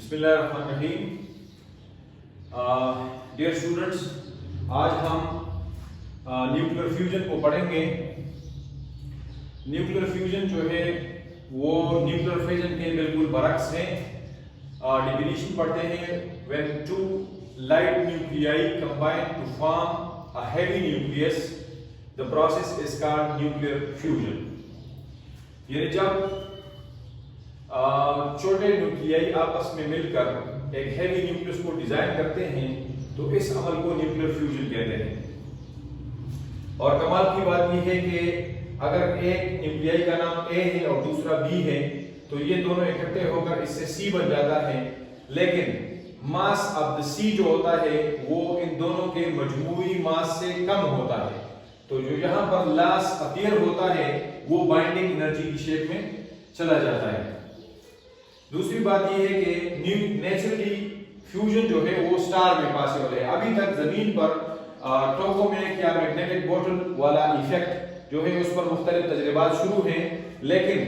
बिस्मिल्लाहिर्रहमानिर्रहीम। Dear students, आज हम न्यूक्लियर फ्यूजन को पढ़ेंगे। न्यूक्लियर फ्यूजन जो है वो न्यूक्लियर फ्यूजन के बिल्कुल बरक्स है। डेफिनेशन पढ़ते हैं, when two light nuclei combine to form a heavy nucleus the process is called nuclear fusion. यानी जब छोटे न्यूक्लियाई आपस में मिलकर एक हैवी न्यूक्लियस को डिजाइन करते हैं तो इस अमल को न्यूक्लियर फ्यूजन कहते हैं। और कमाल की बात यह है कि अगर एक न्यूक्लियाई का नाम ए है और दूसरा बी है तो ये दोनों इकट्ठे होकर इससे सी बन जाता है, लेकिन मास ऑफ द सी जो होता है वो इन दोनों के मजमूई मास से कम होता है। तो जो यहाँ पर लॉस अपीयर होता है वो बाइंडिंग एनर्जी की शेप में चला जाता है। दूसरी बात यह है कि नेचुरली फ्यूजन जो है वो स्टार में पॉसिबल है। अभी तक जमीन पर टोकामेक या मैग्नेटिक बॉटल वाला इफेक्ट जो है उस पर मुख्तलिफ तजर्बात शुरू हैं, लेकिन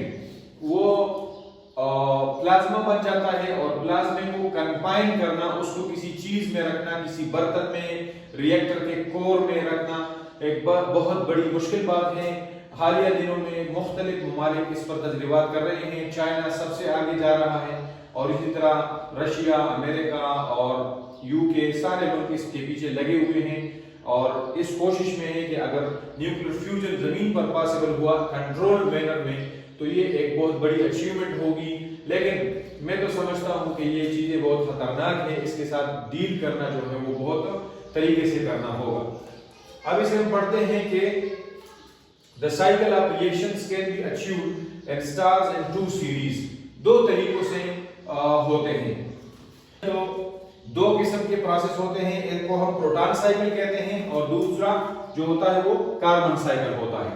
वो प्लाज्मा बन जाता है और प्लाज्मा को कंफाइन करना, उसको किसी चीज में रखना, किसी बर्तन में, रिएक्टर के कोर में रखना एक बहुत बड़ी मुश्किल बात है। हालिया दिनों में मुख्तलिफ ममालिक इस पर तजर्बात कर रहे हैं। चाइना सबसे आगे जा रहा है और इसी तरह रशिया, अमेरिका और यूके सारे मुल्क इसके पीछे लगे हुए हैं और इस कोशिश में है कि अगर न्यूक्लियर फ्यूजन जमीन पर पॉसिबल हुआ कंट्रोल्ड मैनर में तो ये एक बहुत बड़ी अचीवमेंट होगी। लेकिन मैं तो समझता हूँ कि ये चीजें बहुत खतरनाक है, इसके साथ डील करना जो है वो बहुत तरीके से करना होगा। अब इसे हम पढ़ते हैं कि The cycle of reactions can be achieved in stars in two series। दो तरीकों से होते हैं। तो दो किस्म के प्रोसेस होते हैं, एक को हम प्रोटॉन साइकिल कहते हैं और दूसरा जो होता है वो कार्बन साइकिल होता है।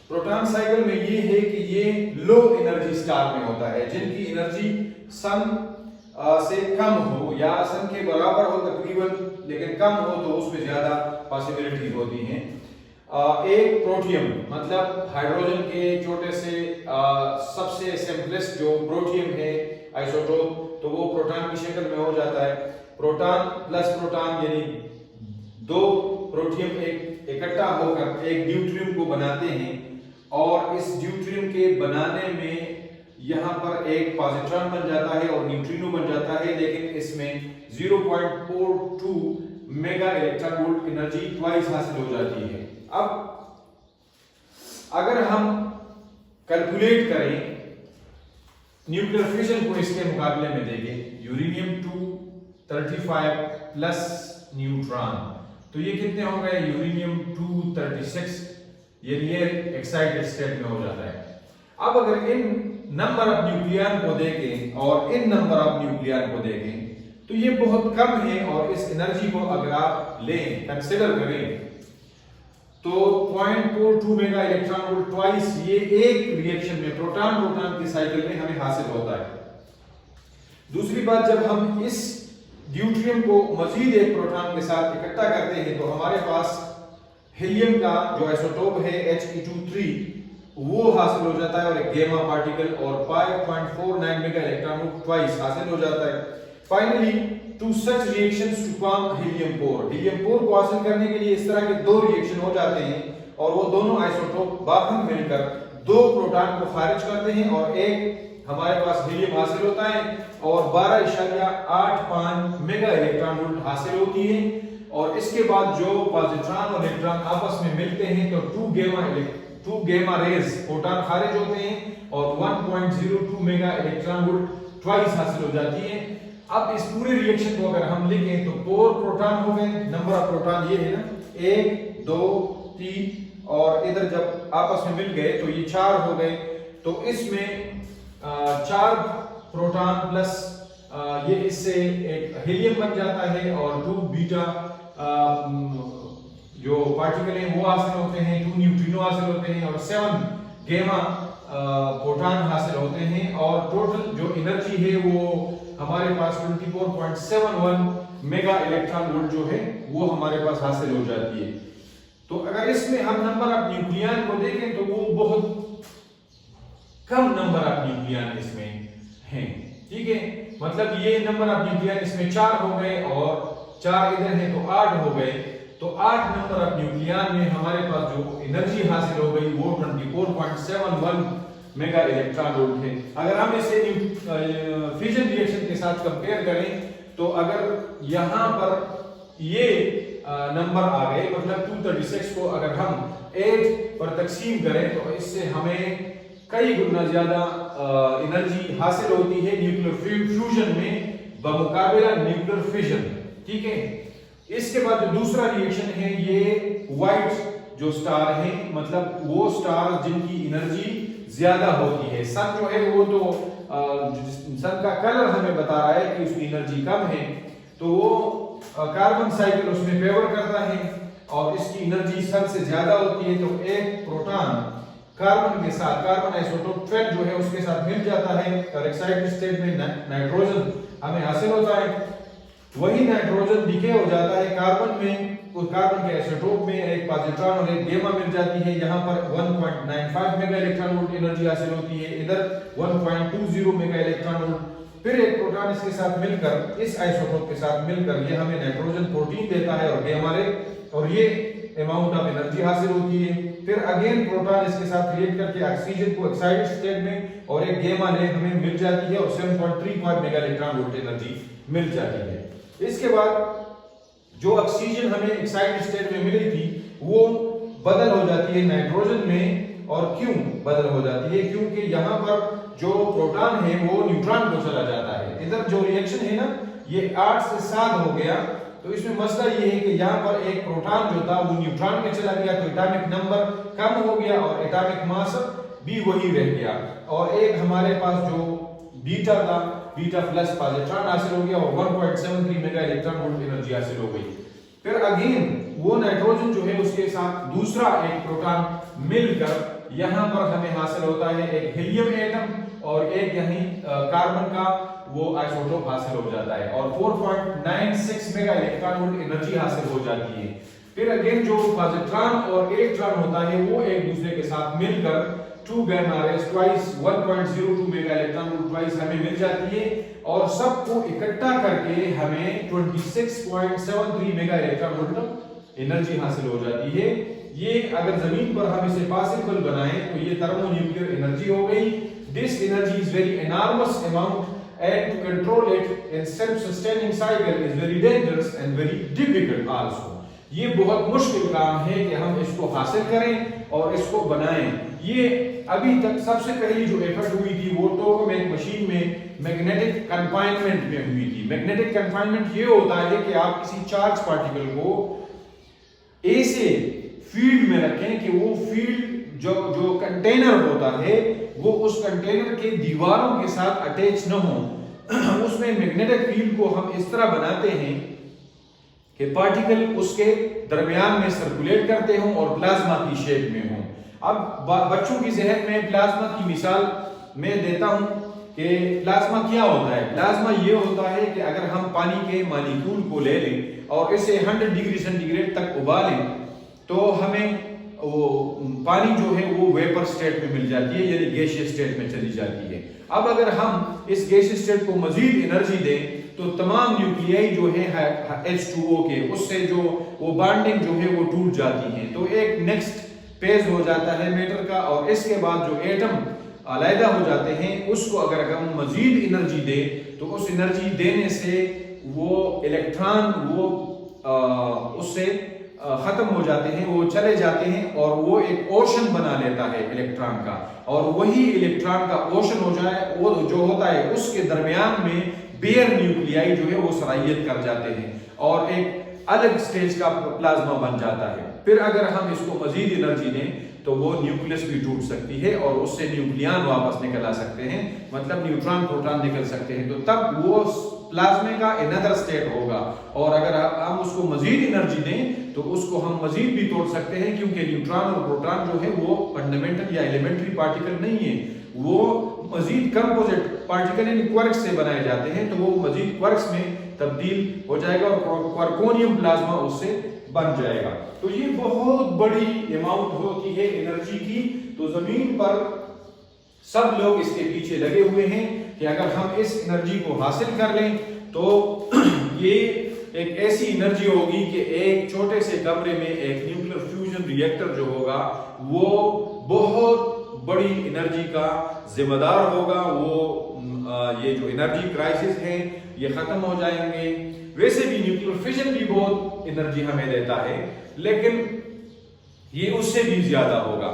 प्रोटॉन साइकिल में ये है कि ये लो एनर्जी स्टार में होता है, जिनकी एनर्जी सन से कम हो या सन के बराबर हो तकरीबन, लेकिन कम हो तो उसमें ज्यादा पॉसिबिलिटीज होती हैं। एक प्रोटियम मतलब हाइड्रोजन के छोटे से सबसे सिंपलेस्ट जो प्रोटियम है आइसोटोप, तो वो प्रोटॉन की शक्ल में हो जाता है। प्रोटॉन प्लस प्रोटॉन यानी दो प्रोटियम एक इकट्ठा होकर एक ड्यूटेरियम को बनाते हैं और इस ड्यूटेरियम के बनाने में यहाँ पर एक पॉजिट्रॉन बन जाता है और न्यूट्रिनो बन जाता है, लेकिन इसमें 0.42 mega electron volt energy twice हासिल हो जाती है। अब अगर हम कैलकुलेट करें न्यूक्लियर फ्यूजन को इसके मुकाबले में देखें, यूरेनियम 235 प्लस न्यूट्रॉन, तो ये कितने हो गए? यूरेनियम 236, ये नियर एक्साइटेड स्टेट में हो जाता है। अब अगर इन नंबर ऑफ न्यूक्लियन को देखें और इन नंबर ऑफ न्यूक्लियन को देखें तो ये बहुत कम है और इस एनर्जी को अगर आप लें, कंसिडर करें तो 0.42 मेगा इलेक्ट्रॉन वोल्ट ट्वाइस ये एक रिएक्शन में प्रोटॉन प्रोटॉन की साइकिल में हमें हासिल होता है। दूसरी बात, जब हम इस ड्यूटेरियम को मजीद एक प्रोटॉन के साथ इकट्ठा करते हैं तो हमारे पास हीलियम का जो आइसोटोप है He2 वो हासिल हो जाता है और एक गामा पार्टिकल और 5.49 मेगा इलेक्ट्रॉन वोल्ट ट्वाइस हासिल हो जाता है। Finally two such reactions to form helium core को हासिल करने के लिए इस तरह के दो रिएक्शन हो जाते हैं और वो दोनों आइसोटोप बाहम मिलकर दो प्रोटॉन को खारिज करते हैं और एक हमारे पास हीलियम हासिल होता है और 12.85 मेगा इलेक्ट्रॉन वोल्ट हासिल होती है। और इसके बाद जो पॉजिट्रॉन और इलेक्ट्रॉन आपस में मिलते हैं तो 2 गामा रेज प्रोटॉन खारिज होते हैं और 1.02 मेगा इलेक्ट्रॉन वोल्ट ट्वाइस हासिल हो जाती है। अब इस पूरे रिएक्शन को अगर हम लिखें तो 4 प्रोटॉन हो गए, नंबर ऑफ प्रोटॉन ये है ना 1 2 3 और इधर जब आपस में मिल गए तो ये 4 हो गए। तो इसमें 4 प्रोटॉन प्लस ये इससे एक हीलियम बन जाता है और 2 बीटा जो पार्टिकल हैं वो हासिल होते हैं, 2 न्यूट्रिनो हासिल होते हैं और 7 गामा प्रोटॉन हासिल होते हैं और टोटल जो एनर्जी है वो हमारे पास 24.71 मेगा इलेक्ट्रॉन वोल्ट जो है वो हमारे पास हासिल हो जाती है। तो अगर इसमें हम नंबर ऑफ न्यूक्लियन को देखें तो वो बहुत कम नंबर ऑफ न्यूक्लियन इसमें हैं, ठीक है। मतलब ये नंबर ऑफ न्यूक्लियन इसमें 4 हो गए और 4 इधर है तो 8 हो गए। तो 8 नंबर ऑफ न्यूक्लियन में हमारे पास जो एनर्जी हासिल हो गई वो 24.71 मेगा इलेक्ट्रॉन वोल्ट है। अगर हम इसे फ्यूजन रिएक्शन के साथ कंपेयर करें तो अगर यहाँ पर ये नंबर आ गए, मतलब 236 को अगर हम 8 पर तकसीम करें तो इससे हमें कई गुना ज्यादा एनर्जी हासिल होती है न्यूक्लियर फ्यूजन में बमुकाबिला न्यूक्लियर फिशन। ठीक है, इसके बाद जो दूसरा रिएक्शन है ये व्हाइट जो स्टार है, मतलब वो स्टार जिनकी एनर्जी ज्यादा होती है। सन जो है वो तो सन का कलर हमें बता रहा है कि उसकी एनर्जी कम है, तो वो कार्बन साइकिल उसमें फेवर करता है और इसकी एनर्जी सन से ज्यादा होती है। तो एक प्रोटॉन कार्बन के साथ, कार्बन आइसोटोप 12 जो है उसके साथ मिल जाता है और एक्साइटेड स्टेट में नाइट्रोजन हमें हासिल होता है। वही नाइट्रोजन डिके हो जाता है कार्बन में, उस कार्बन के आइसोटोप में एक पॉजिट्रॉन और एक गामा मिल जाती है। यहाँ पर 1.95 मेगा इलेक्ट्रॉन वोल्ट एनर्जी हासिल होती है, इधर 1.20 मेगा इलेक्ट्रॉन वोल्ट। फिर एक प्रोटॉन इसके साथ मिलकर, इस आइसोटोप के साथ मिलकर ये हमें नाइट्रोजन 14 देता है और गामा रे, और ये अमाउंट ऑफ एनर्जी हासिल होती है। फिर अगेन प्रोटॉन इसके साथ रिएक्ट करके ऑक्सीजन को एक्साइटेड स्टेट में और एक गामा रे हमें मिल जाती है और 7.35 मेगा इलेक्ट्रॉन वोल्ट एनर्जी मिल जाती है। इसके बाद जो ऑक्सीजन हमें एक्साइटेड स्टेट में मिली थी वो बदल हो जाती है नाइट्रोजन में। और क्यों बदल हो जाती है? क्योंकि यहाँ पर जो प्रोटॉन है वो न्यूट्रॉन को चला जाता है। इधर जो रिएक्शन है ना ये 8 से 7 हो गया, तो इसमें मसला ये है कि यहाँ पर एक प्रोटॉन जो था वो न्यूट्रॉन में चला गया, तो एटॉमिक नंबर कम हो गया और एटॉमिक मास भी वही रह गया। और एक हमारे पास जो बीटा था, बीटा प्लस पॉजिट्रॉन हासिल हो गया और 1.73 मेगा इलेक्ट्रॉन वोल्ट एनर्जी हासिल हो गई। फिर अगेन वो नाइट्रोजन जो है उसके साथ दूसरा एक प्रोटॉन मिलकर यहाँ पर हमें हासिल होता है एक हीलियम एटम और एक यहीं कार्बन का वो आइसोटोप हासिल हो जाता है और 4.96 मेगा इलेक्ट्रॉन वोल्ट एनर्जी हासिल हो जाती है। फिर अगेन जो पॉजिट्रॉन और इलेक्ट्रॉन होता है वो एक दूसरे के साथ मिलकर 2 gamma rays twice 1.02 mega electron volt twice हमें मिल जाती है और सबको इकट्ठा करके हमें 26.73 मेगा इलेक्ट्रॉन वोल्ट एनर्जी हासिल हो जाती है। ये अगर जमीन पर हम इसे पॉसिबल बनाएं तो ये थर्मोन्यूक्लियर एनर्जी हो गई। This energy is very enormous amount and to control it in self-sustaining cycle is very dangerous and very difficult also। ये बहुत मुश्किल काम है कि हम इसको हासिल करें और इसको बनाएं। ये अभी तक सबसे पहली जो एफर्ट हुई थी वो टोकामेक मशीन में मैग्नेटिक कन्फाइनमेंट में हुई थी। मैग्नेटिक कन्फाइनमेंट ये होता है कि आप किसी चार्ज पार्टिकल को ऐसे फील्ड में रखें कि वो फील्ड जो कंटेनर होता है वो उस कंटेनर के दीवारों के साथ अटैच न हो। उसमें मैग्नेटिक फील्ड को हम इस तरह बनाते हैं कि पार्टिकल उसके दरमियान में सर्कुलेट करते हों और प्लाज्मा की शेप में हों। अब बच्चों की जहन में प्लाज्मा की मिसाल मैं देता हूं कि प्लाज्मा क्या होता है। प्लाज्मा ये होता है कि अगर हम पानी के मॉलिक्यूल को ले लें और इसे 100 डिग्री सेंटीग्रेड तक उबालें तो हमें वो पानी जो है वो वेपर स्टेट में मिल जाती है, यानी गैसियस स्टेट में चली जाती है। अब अगर हम इस गैसियस स्टेट को मजीद एनर्जी दें तो तमाम न्यूक्लियाई जो है H2O के उससे जो वो बॉन्डिंग जो है वो टूट जाती है, तो एक नेक्स्ट पेज हो जाता है मैटर का। और इसके बाद जो एटम अलहदा हो जाते हैं उसको अगर हम मजीद एनर्जी दें तो उस एनर्जी देने से वो इलेक्ट्रॉन वो उससे खत्म हो जाते हैं, वो चले जाते हैं और वो एक ओशन बना लेता है इलेक्ट्रॉन का। और वही इलेक्ट्रॉन का ओशन हो जाए वो जो होता है उसके दरमियान में बेयर न्यूक्लियाई जो है वो सराहियत कर जाते हैं और एक अलग स्टेज का प्लाज्मा बन जाता है। फिर अगर हम इसको मजीद एनर्जी दें तो वो न्यूक्लियस भी टूट सकती है और उससे न्यूक्लियन वापस निकल आ सकते हैं, मतलब न्यूट्रॉन प्रोटॉन निकल सकते हैं। तो तब वो प्लाज्मा का अनदर स्टेट होगा और अगर हम उसको मजीद एनर्जी दें तो उसको हम मजीद भी तोड़ सकते हैं, क्योंकि न्यूट्रॉन और प्रोटॉन जो है वो फंडामेंटल या एलिमेंट्री पार्टिकल नहीं है, वो मजीद कंपोजिट पार्टिकल इन क्वार्क्स से बनाए जाते हैं। तो वो मजीद क्वार्क्स में तब्दील हो जाएगा और क्वार्कोनियम प्लाज्मा उससे बन जाएगा। तो ये बहुत बड़ी अमाउंट होती है एनर्जी की। तो जमीन पर सब लोग इसके पीछे लगे हुए हैं کہ اگر ہم اس انرجی کو حاصل کر لیں تو یہ ایک ایسی انرجی ہوگی کہ ایک چھوٹے سے کمرے میں ایک نیوکلیر فیوژن ری ایکٹر جو ہوگا وہ بہت بڑی انرجی کا ذمہ دار ہوگا. وہ یہ جو انرجی کرائسس ہیں یہ ختم ہو جائیں گے. ویسے بھی نیوکلیر فیشن بھی بہت انرجی ہمیں دیتا ہے لیکن یہ اس سے بھی زیادہ ہوگا.